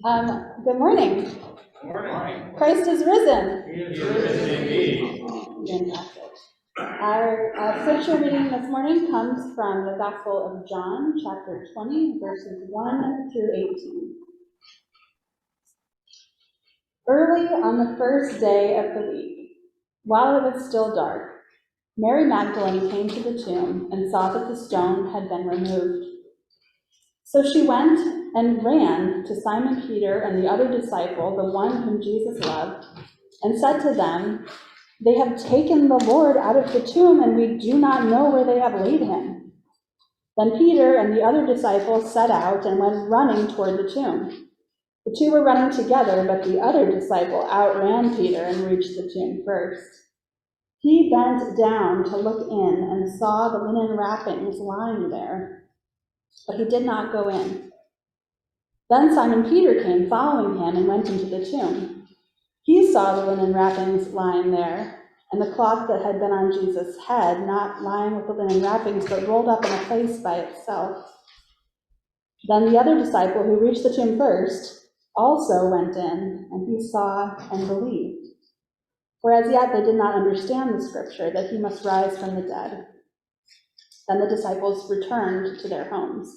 Good morning. Good morning. Christ is risen. He is risen indeed. Fantastic. Our scripture reading this morning comes from the Gospel of John, chapter 20, verses 1 through 18. Early on the first day of the week, while it was still dark, Mary Magdalene came to the tomb and saw that the stone had been removed. So she went and ran to Simon Peter and the other disciple, the one whom Jesus loved, and said to them, "They have taken the Lord out of the tomb, and we do not know where they have laid him." Then Peter and the other disciple set out and went running toward the tomb. The two were running together, but the other disciple outran Peter and reached the tomb first. He bent down to look in and saw the linen wrappings lying there, but he did not go in. Then Simon Peter came following him and went into the tomb. He saw the linen wrappings lying there, and the cloth that had been on Jesus' head, not lying with the linen wrappings, but rolled up in a place by itself. Then the other disciple, who reached the tomb first, also went in, and he saw and believed. For as yet they did not understand the scripture that he must rise from the dead. Then the disciples returned to their homes.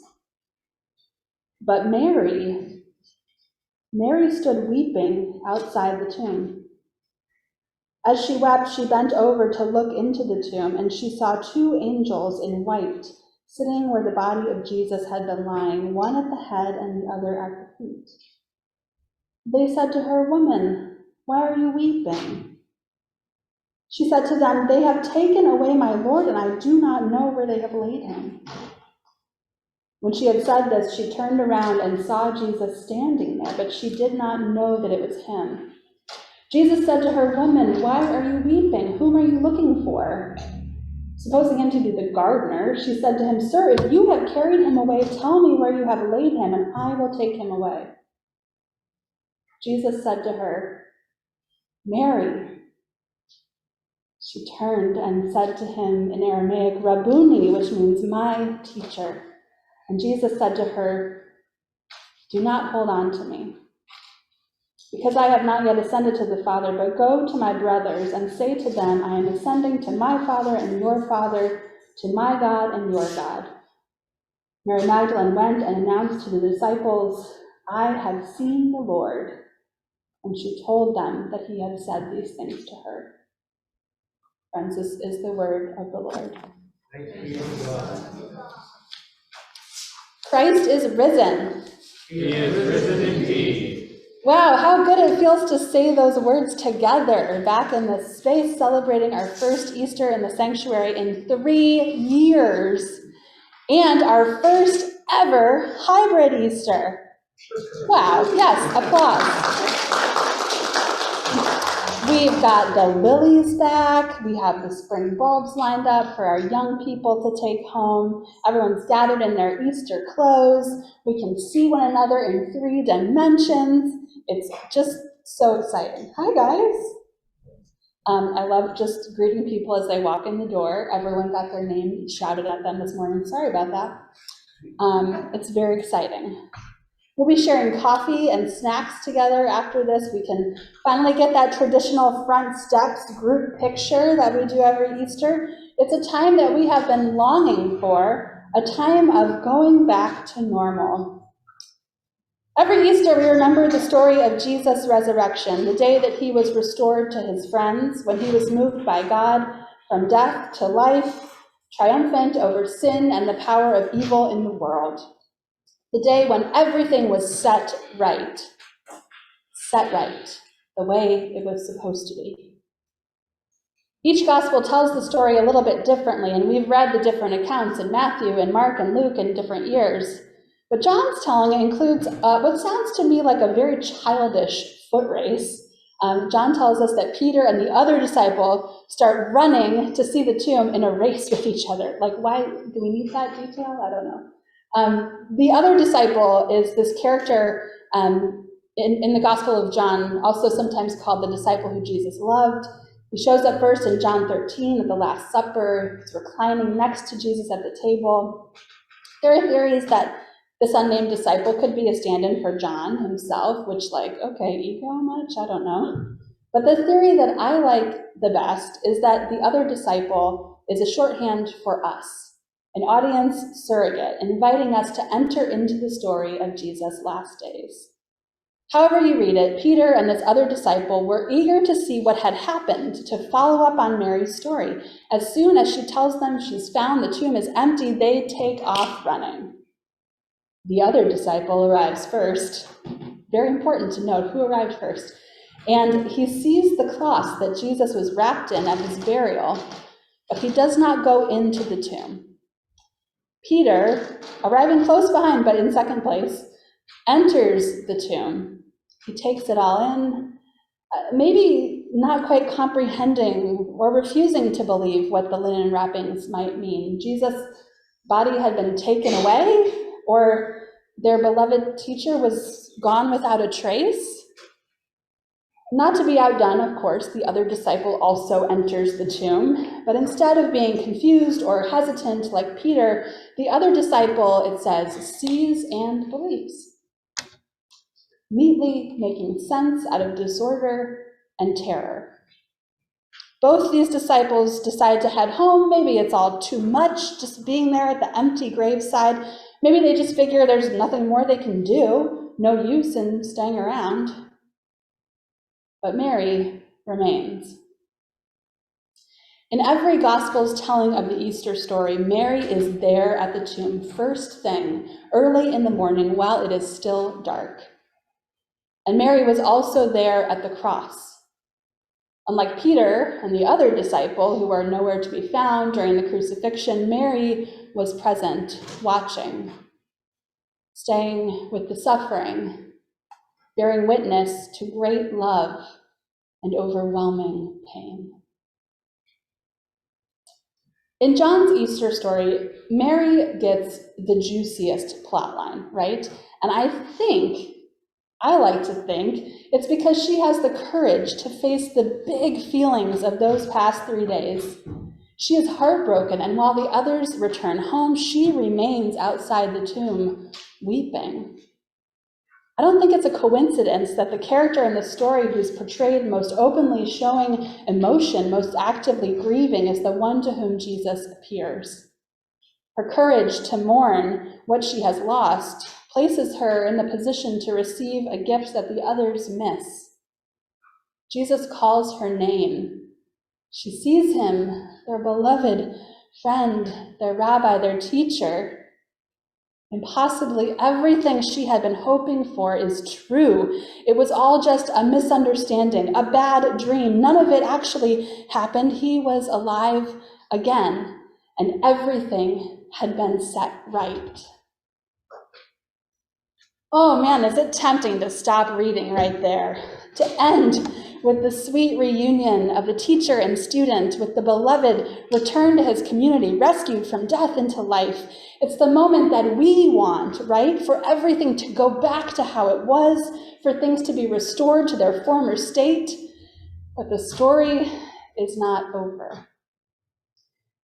But Mary stood weeping outside the tomb. As she wept, she bent over to look into the tomb, and she saw two angels in white sitting where the body of Jesus had been lying, one at the head and the other at the feet. They said to her, "Woman, why are you weeping?" She said to them, "They have taken away my Lord, and I do not know where they have laid him." When she had said this, she turned around and saw Jesus standing there, but she did not know that it was him. Jesus said to her, "Woman, why are you weeping? Whom are you looking for?" Supposing him to be the gardener, she said to him, "Sir, if you have carried him away, tell me where you have laid him, and I will take him away." Jesus said to her, "Mary." She turned and said to him in Aramaic, "Rabboni," which means "my teacher." And Jesus said to her, "Do not hold on to me, because I have not yet ascended to the Father, but go to my brothers and say to them, I am ascending to my Father and your Father, to my God and your God." Mary Magdalene went and announced to the disciples, "I have seen the Lord." And she told them that he had said these things to her. Friends, this is the word of the Lord. Thanks be to God. Christ is risen. He is risen indeed. Wow, how good it feels to say those words together back in this space, celebrating our first Easter in the sanctuary in 3 years, and our first ever hybrid Easter. Wow, yes, applause. We've got the lilies back. We have the spring bulbs lined up for our young people to take home. Everyone's gathered in their Easter clothes. We can see one another in 3 dimensions. It's just so exciting. Hi, guys. I love just greeting people as they walk in the door. Everyone got their name shouted at them this morning. Sorry about that. It's very exciting. We'll be sharing coffee and snacks together after this. We can finally get that traditional front steps group picture that we do every Easter. It's a time that we have been longing for, a time of going back to normal. Every Easter, we remember the story of Jesus' resurrection, the day that he was restored to his friends, when he was moved by God from death to life, triumphant over sin and the power of evil in the world. The day when everything was set right, the way it was supposed to be. Each gospel tells the story a little bit differently, and we've read the different accounts in Matthew and Mark and Luke in different years. But John's telling includes what sounds to me like a very childish foot race. John tells us that Peter and the other disciple start running to see the tomb in a race with each other. Like, why do we need that detail? I don't know. The other disciple is this character in the Gospel of John, also sometimes called the disciple who Jesus loved. He shows up first in John 13 at the Last Supper. He's reclining next to Jesus at the table. There are theories that This unnamed disciple could be a stand-in for John himself, which, okay, ego much? I don't know. But the theory that I like the best is that the other disciple is a shorthand for us, an audience surrogate, inviting us to enter into the story of Jesus' last days. However you read it, Peter and this other disciple were eager to see what had happened, to follow up on Mary's story. As soon as she tells them she's found the tomb is empty, they take off running. The other disciple arrives first. Very important to note who arrived first. And he sees the cloth that Jesus was wrapped in at his burial, but he does not go into the tomb. Peter, arriving close behind but in second place, enters the tomb. He takes it all in, maybe not quite comprehending or refusing to believe what the linen wrappings might mean. Jesus' body had been taken away, or their beloved teacher was gone without a trace. Not to be outdone, of course, the other disciple also enters the tomb, but instead of being confused or hesitant like Peter, the other disciple, it says, sees and believes, neatly making sense out of disorder and terror. Both these disciples decide to head home. Maybe it's all too much just being there at the empty graveside. Maybe they just figure there's nothing more they can do, no use in staying around. But Mary remains. In every gospel's telling of the Easter story, Mary is there at the tomb first thing, early in the morning while it is still dark. And Mary was also there at the cross. Unlike Peter and the other disciple, who are nowhere to be found during the crucifixion, Mary was present, watching, staying with the suffering, bearing witness to great love and overwhelming pain. In John's Easter story, Mary gets the juiciest plotline, right? And I like to think it's because she has the courage to face the big feelings of those past 3 days. She is heartbroken, and while the others return home, she remains outside the tomb, weeping. I don't think it's a coincidence that the character in the story who's portrayed most openly showing emotion, most actively grieving, is the one to whom Jesus appears. Her courage to mourn what she has lost places her in the position to receive a gift that the others miss. Jesus calls her name. She sees him, their beloved friend, their rabbi, their teacher. And possibly everything she had been hoping for is true. It was all just a misunderstanding, a bad dream. None of it actually happened. He was alive again, and everything had been set right. Oh man, is it tempting to stop reading right there, to end with the sweet reunion of the teacher and student, with the beloved return to his community, rescued from death into life. It's the moment that we want, right? For everything to go back to how it was, for things to be restored to their former state. But the story is not over.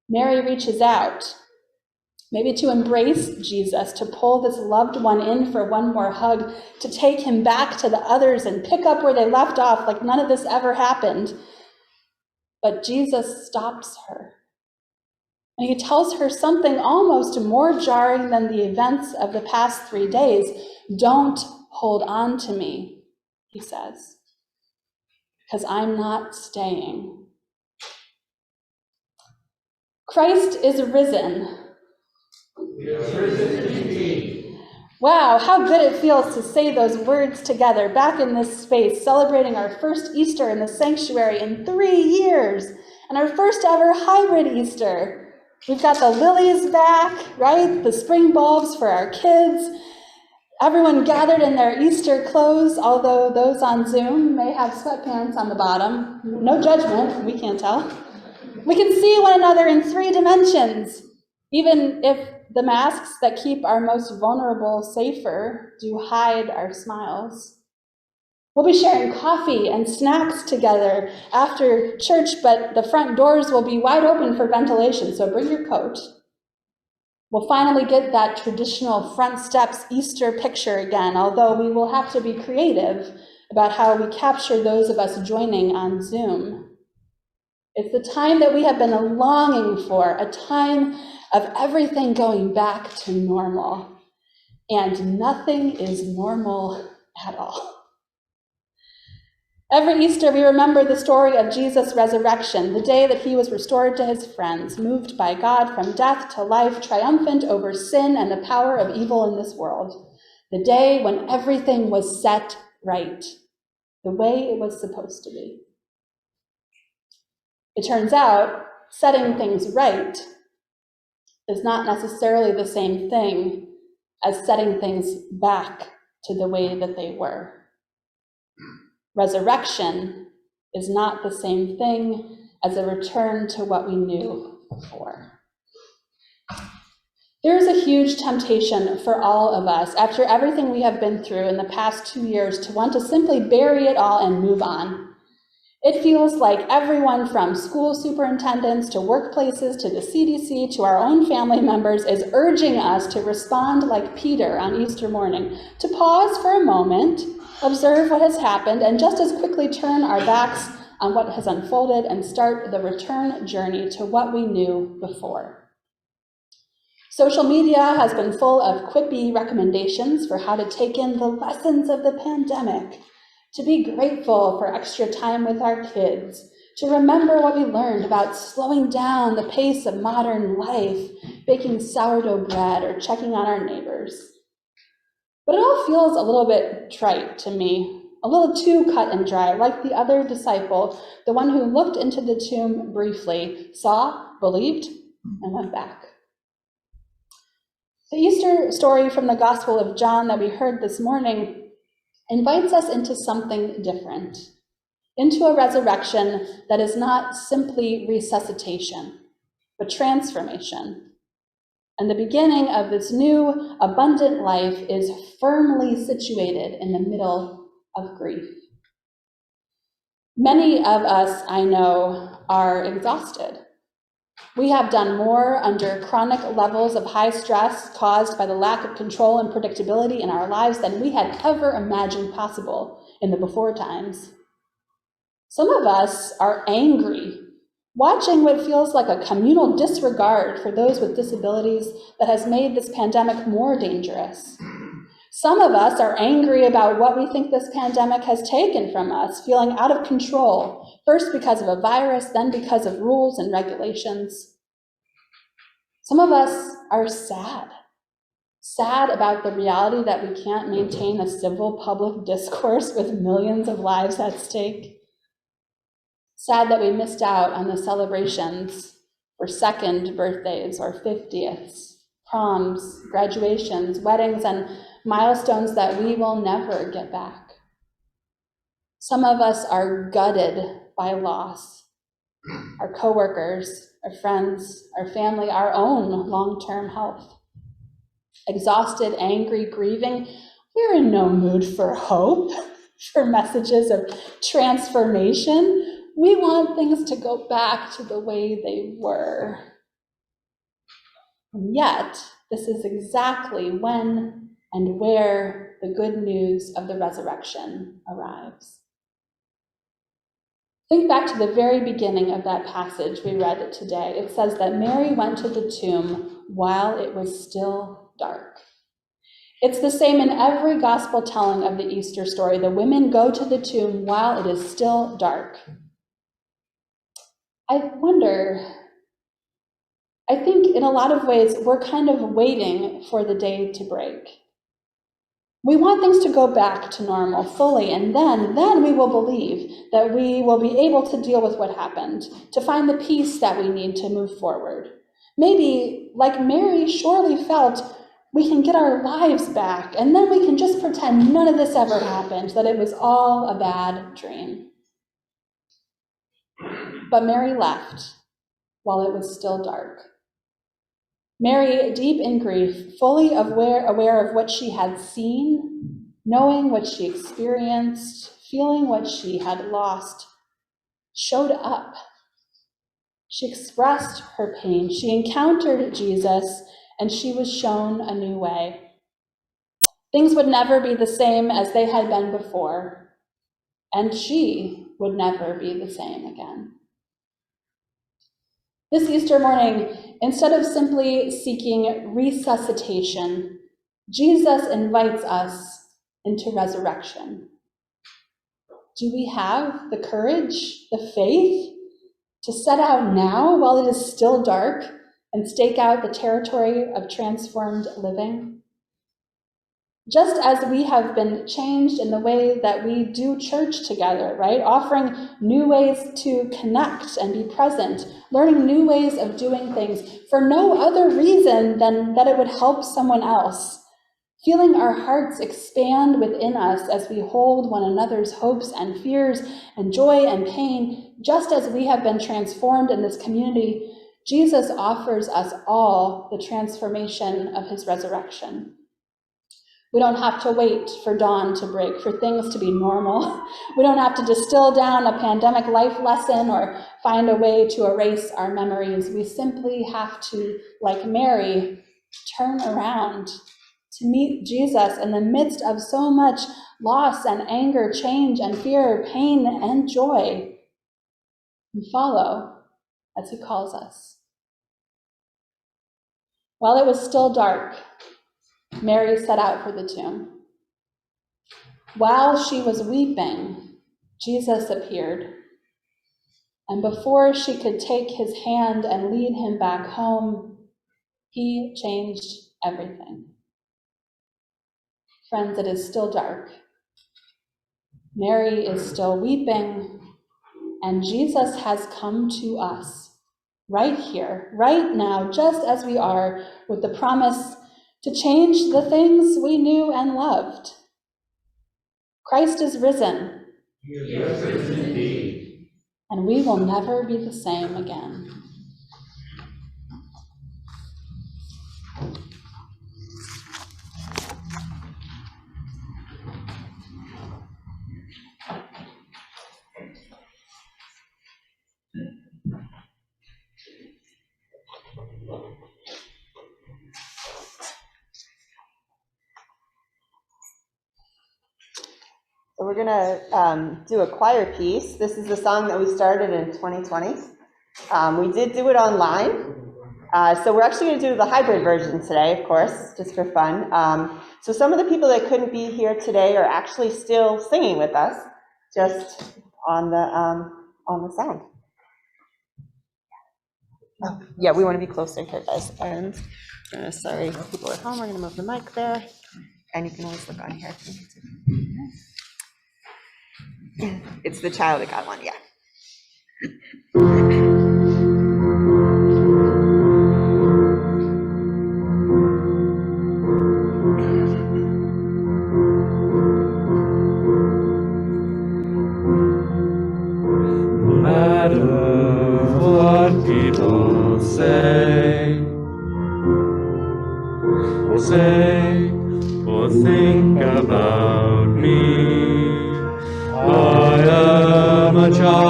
Mary reaches out, maybe to embrace Jesus, to pull this loved one in for one more hug, to take him back to the others and pick up where they left off like none of this ever happened. But Jesus stops her. And he tells her something almost more jarring than the events of the past 3 days. Don't hold on to me, he says, because I'm not staying. Christ is risen. He is risen indeed. Wow, how good it feels to say those words together back in this space, celebrating our first Easter in the sanctuary in 3 years, and our first ever hybrid Easter. We've got the lilies back, right? The spring bulbs for our kids. Everyone gathered in their Easter clothes, although those on Zoom may have sweatpants on the bottom. No judgment, we can't tell. We can see one another in 3 dimensions, even if the masks that keep our most vulnerable safer do hide our smiles. We'll be sharing coffee and snacks together after church, but the front doors will be wide open for ventilation, so bring your coat. We'll finally get that traditional front steps Easter picture again, although we will have to be creative about how we capture those of us joining on Zoom. It's the time that we have been longing for, a time of everything going back to normal. And nothing is normal at all. Every Easter, we remember the story of Jesus' resurrection, the day that he was restored to his friends, moved by God from death to life, triumphant over sin and the power of evil in this world. The day when everything was set right, the way it was supposed to be. It turns out, setting things right is not necessarily the same thing as setting things back to the way that they were. Resurrection is not the same thing as a return to what we knew before. There is a huge temptation for all of us, after everything we have been through in the past 2 years, to want to simply bury it all and move on. It feels like everyone from school superintendents to workplaces to the CDC to our own family members is urging us to respond like Peter on Easter morning, to pause for a moment, observe what has happened, and just as quickly turn our backs on what has unfolded and start the return journey to what we knew before. Social media has been full of quippy recommendations for how to take in the lessons of the pandemic, to be grateful for extra time with our kids, to remember what we learned about slowing down the pace of modern life, baking sourdough bread, or checking on our neighbors. But it all feels a little bit trite to me, a little too cut and dry, like the other disciple, the one who looked into the tomb briefly, saw, believed, and went back. The Easter story from the Gospel of John that we heard this morning invites us into something different, into a resurrection that is not simply resuscitation, but transformation. And the beginning of this new, abundant life is firmly situated in the middle of grief. Many of us, I know, are exhausted. We have done more under chronic levels of high stress caused by the lack of control and predictability in our lives than we had ever imagined possible in the before times. Some of us are angry, watching what feels like a communal disregard for those with disabilities that has made this pandemic more dangerous. Some of us are angry about what we think this pandemic has taken from us, feeling out of control, first because of a virus, then because of rules and regulations. Some of us are sad about the reality that we can't maintain a civil public discourse with millions of lives at stake. Sad that we missed out on the celebrations for second birthdays or 50ths, proms, graduations, weddings, and milestones that we will never get back. Some of us are gutted by loss. Our coworkers, our friends, our family, our own long-term health. Exhausted, angry, grieving, we're in no mood for hope, for messages of transformation. We want things to go back to the way they were. And yet, this is exactly when and where the good news of the resurrection arrives. Think back to the very beginning of that passage we read today. It says that Mary went to the tomb while it was still dark. It's the same in every gospel telling of the Easter story. The women go to the tomb while it is still dark. I think in a lot of ways, we're kind of waiting for the day to break. We want things to go back to normal fully, and then we will believe that we will be able to deal with what happened, to find the peace that we need to move forward. Maybe, like Mary surely felt, we can get our lives back, and then we can just pretend none of this ever happened, that it was all a bad dream. But Mary left while it was still dark. Mary, deep in grief, fully aware of what she had seen, knowing what she experienced, feeling what she had lost, showed up. She expressed her pain. She encountered Jesus, and she was shown a new way. Things would never be the same as they had been before, and she would never be the same again. This Easter morning, instead of simply seeking resuscitation, Jesus invites us into resurrection. Do we have the courage, the faith, to set out now while it is still dark and stake out the territory of transformed living? Just as we have been changed in the way that we do church together, right? Offering new ways to connect and be present, learning new ways of doing things for no other reason than that it would help someone else. Feeling our hearts expand within us as we hold one another's hopes and fears and joy and pain, just as we have been transformed in this community, Jesus offers us all the transformation of his resurrection. We don't have to wait for dawn to break, for things to be normal. We don't have to distill down a pandemic life lesson or find a way to erase our memories. We simply have to, like Mary, turn around to meet Jesus in the midst of so much loss and anger, change and fear, pain and joy, and follow as he calls us. While it was still dark, Mary set out for the tomb. While she was weeping, Jesus appeared. And before she could take his hand and lead him back home, he changed everything. Friends, it is still dark. Mary is still weeping, and Jesus has come to us right here, right now, just as we are, with the promise to change the things we knew and loved. Christ is risen. Yes, indeed. And we will never be the same again. So we're going to do a choir piece. This is the song that we started in 2020. We did do it online. So we're actually going to do the hybrid version today, of course, just for fun. So some of the people that couldn't be here today are actually still singing with us, just on the sound. Oh, yeah, we want to be closer here, guys. And sorry, people at home, we're going to move the mic there. And you can always look on here. It's the child that got one, yeah. No matter what people say or think about me, I am a child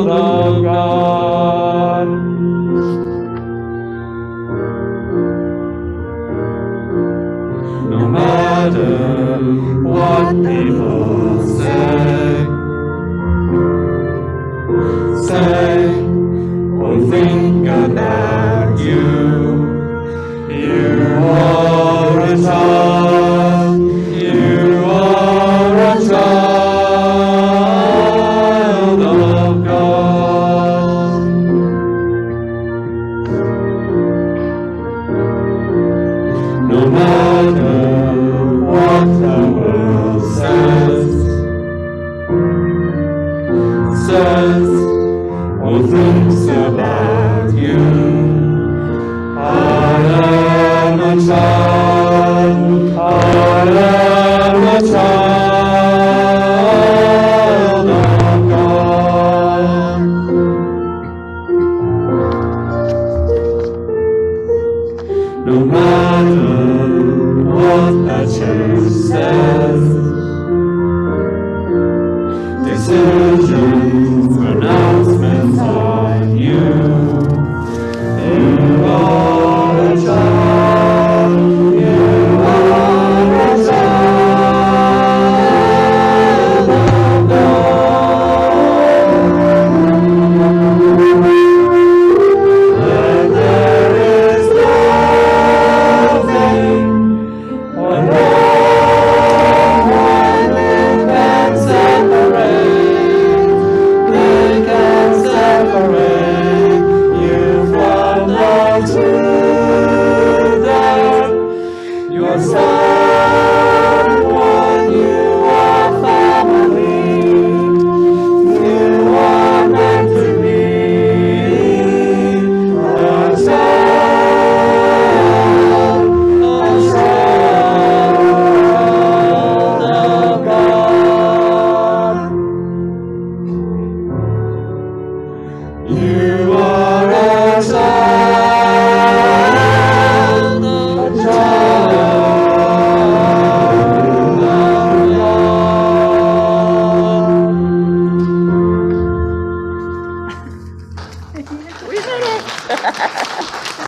of God. No matter what people say or think about you, you are a child of God. No matter what the world says or thinks about you, I am a child of God. No matter what the church says, decisions, pronouncements, much.